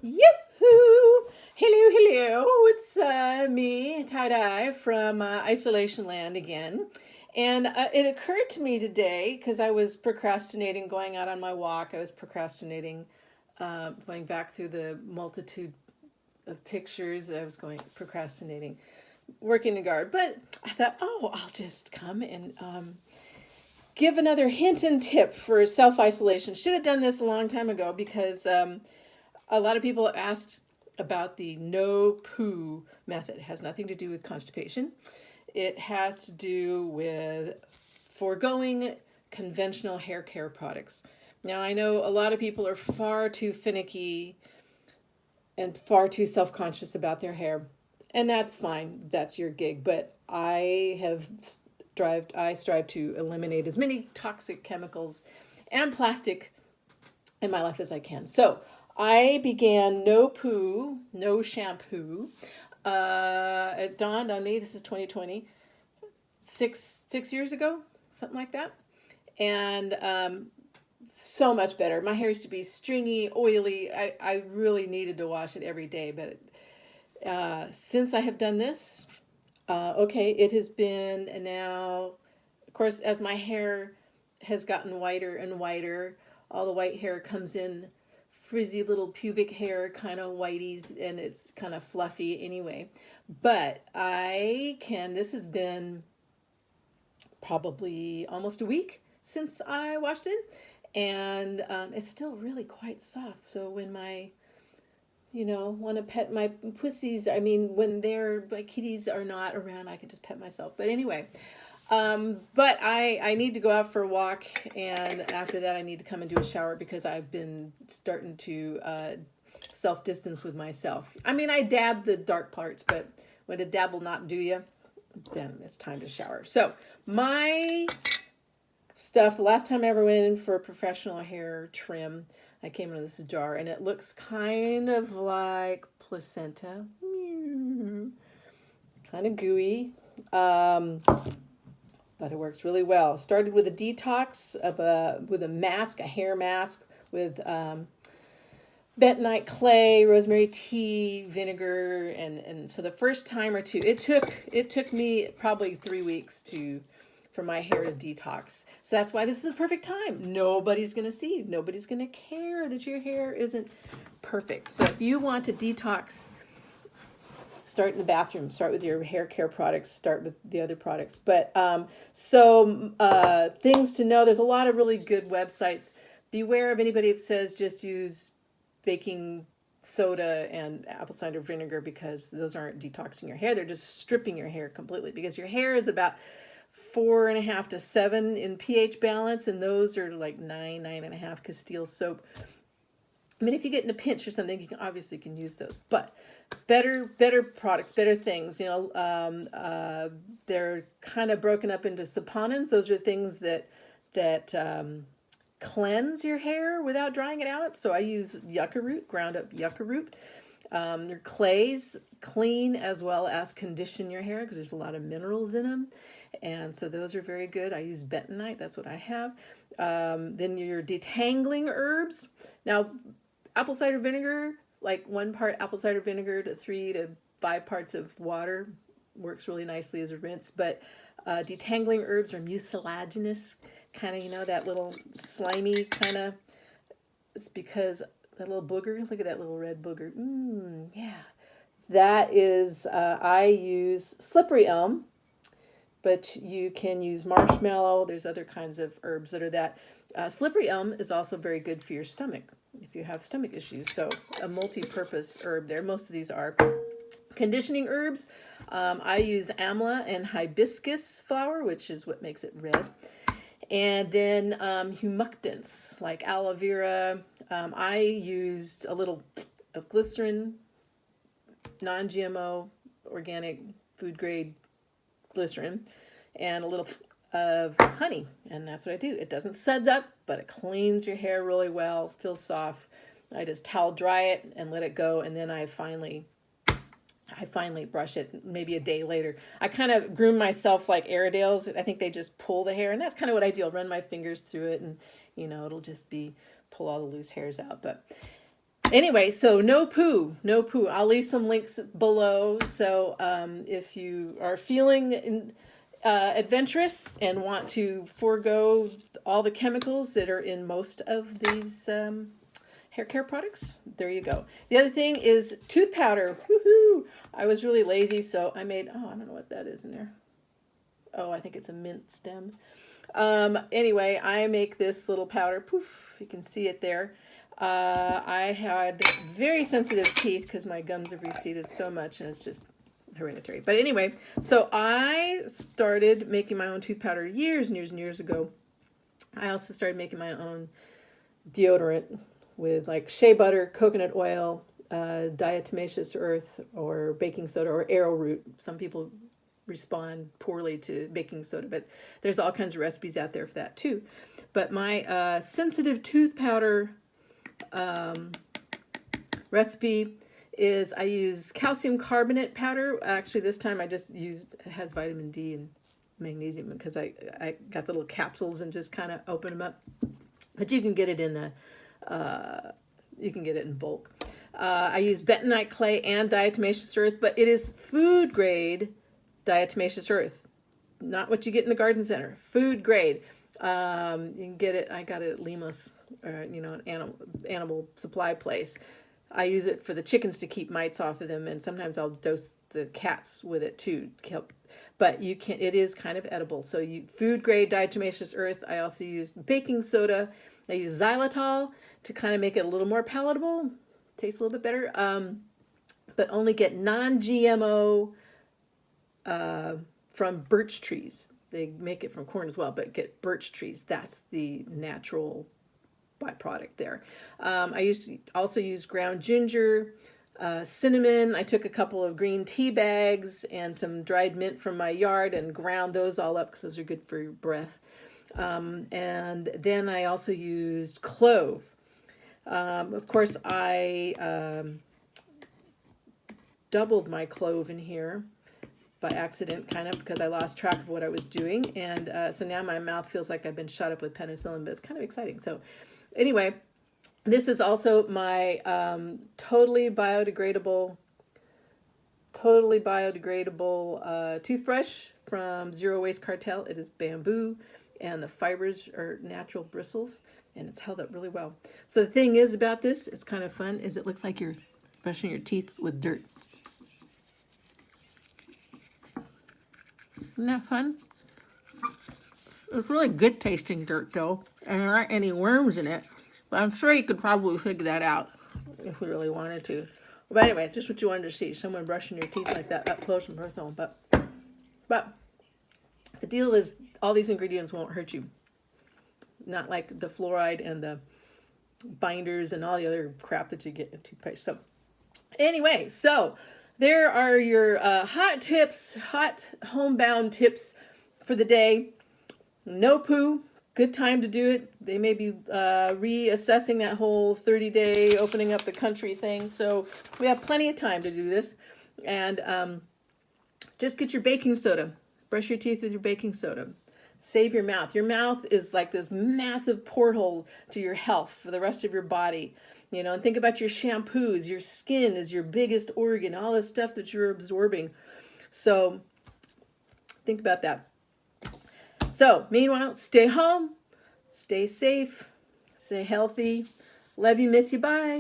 Yoo-hoo! Hello, hello. It's me, Tie-Dye, from Isolation Land again. And it occurred to me today, because I was procrastinating going out on my walk, I was procrastinating going back through the multitude of pictures. I was procrastinating working the garden. But I thought, oh, I'll just come and give another hint and tip for self-isolation. Should have done this a long time ago because a lot of people have asked about the no-poo method. It has nothing to do with constipation. It has to do with foregoing conventional hair care products. Now, I know a lot of people are far too finicky and far too self-conscious about their hair, and that's fine. That's your gig. But I strive to eliminate as many toxic chemicals and plastic in my life as I can. So I began no poo, no shampoo. It dawned on me, this is 2020, six years ago, something like that. And so much better. My hair used to be stringy, oily. I really needed to wash it every day. But since I have done this, okay, it has been now, of course, as my hair has gotten whiter and whiter, all the white hair comes in frizzy little pubic hair, kind of whiteys, and it's kind of fluffy anyway. But this has been probably almost a week since I washed it, and it's still really quite soft. So when want to pet my pussies, I mean, when my kitties are not around, I can just pet myself. But anyway, but I need to go out for a walk, and after that I need to come and do a shower because I've been starting to self-distance with myself. I mean, I dab the dark parts, but when a dab will not do you, then it's time to shower. So my stuff, the last time I ever went in for a professional hair trim, I came into this jar, and it looks kind of like placenta, kind of gooey. But it works really well. Started with a detox with a mask, a hair mask with bentonite clay, rosemary tea, vinegar, and so the first time or two, it took me probably 3 weeks for my hair to detox. So that's why this is the perfect time. Nobody's gonna see. Nobody's gonna care that your hair isn't perfect. So if you want to detox, start in the bathroom. Start with your hair care products. Start with the other products. But things to know. There's a lot of really good websites. Beware of anybody that says just use baking soda and apple cider vinegar, because those aren't detoxing your hair. They're just stripping your hair completely, because your hair is about 4.5 to 7 in pH balance, and those are like 9.5 Castile soap. I mean, if you get in a pinch or something, you can use those. But better products, better things. They're kind of broken up into saponins. Those are things that cleanse your hair without drying it out. So I use yucca root, ground up yucca root. Your clays clean as well as condition your hair because there's a lot of minerals in them. And so those are very good. I use bentonite. That's what I have. Then your detangling herbs. Now, apple cider vinegar, like 1 part apple cider vinegar to 3 to 5 parts of water, works really nicely as a rinse. But detangling herbs are mucilaginous, kind of, that little slimy kind of. It's because that little booger, look at that little red booger. Yeah. That is, I use slippery elm, but you can use marshmallow. There's other kinds of herbs that are that. Slippery elm is also very good for your stomach if you have stomach issues. So a multi-purpose herb there. Most of these are conditioning herbs. I use amla and hibiscus flower, which is what makes it red. And then humectants like aloe vera. I used a little of glycerin, non-GMO, organic, food grade glycerin, and a little of honey, and that's what I do. It doesn't suds up, but it cleans your hair really well, feels soft. I just towel dry it and let it go, and then I finally brush it maybe a day later. I kind of groom myself like Airedales. I think they just pull the hair, and that's kind of what I do. I'll run my fingers through it, and it'll just be pull all the loose hairs out. But Anyway, so no poo, no poo. I'll leave some links below. So if you are feeling adventurous and want to forego all the chemicals that are in most of these hair care products, there you go. The other thing is tooth powder. Woohoo! I was really lazy, so I made, oh, I don't know what that is in there. Oh, I think it's a mint stem. Anyway, I make this little powder. Poof, you can see it there. I had very sensitive teeth because my gums have receded so much, and it's just hereditary. But anyway, so I started making my own tooth powder years and years and years ago. I also started making my own deodorant with like shea butter, coconut oil, diatomaceous earth, or baking soda, or arrowroot. Some people respond poorly to baking soda, but there's all kinds of recipes out there for that too. But my sensitive tooth powder recipe is I use calcium carbonate powder. Actually, this time I just used, it has vitamin D and magnesium because I got the little capsules and just kind of open them up. But you can get it in you can get it in bulk. I use bentonite clay and diatomaceous earth, but it is food grade diatomaceous earth, not what you get in the garden center. Food grade. You can get it. I got it at Lima's, an animal supply place. I use it for the chickens to keep mites off of them, and sometimes I'll dose the cats with it too. But you can. It is kind of edible. So food grade diatomaceous earth. I also used baking soda. I use xylitol to kind of make it a little more palatable. Tastes a little bit better. But only get non-GMO from birch trees. They make it from corn as well, but get birch trees. That's the natural byproduct there. I also use ground ginger, cinnamon. I took a couple of green tea bags and some dried mint from my yard and ground those all up because those are good for your breath. And then I also used clove. Of course, I doubled my clove in here by accident, kind of, because I lost track of what I was doing. And so now my mouth feels like I've been shot up with penicillin, but it's kind of exciting. So anyway, this is also my totally biodegradable toothbrush from Zero Waste Cartel. It is bamboo, and the fibers are natural bristles, and it's held up really well. So the thing is about this, it's kind of fun, is it looks like you're brushing your teeth with dirt. Isn't that fun? It's really good tasting dirt though, and there aren't any worms in it. But I'm sure you could probably figure that out if we really wanted to. But anyway, just what you wanted to see, someone brushing your teeth like that up close and personal. But the deal is all these ingredients won't hurt you. Not like the fluoride and the binders and all the other crap that you get in toothpaste. So anyway, so there are your hot homebound tips for the day. No poo, good time to do it. They may be reassessing that whole 30-day opening up the country thing. So we have plenty of time to do this. And just get your baking soda. Brush your teeth with your baking soda. Save your mouth. Your mouth is like this massive porthole to your health for the rest of your body. And think about your shampoos. Your skin is your biggest organ, all the stuff that you're absorbing. So think about that. So meanwhile, stay home, stay safe, stay healthy. Love you, miss you, bye.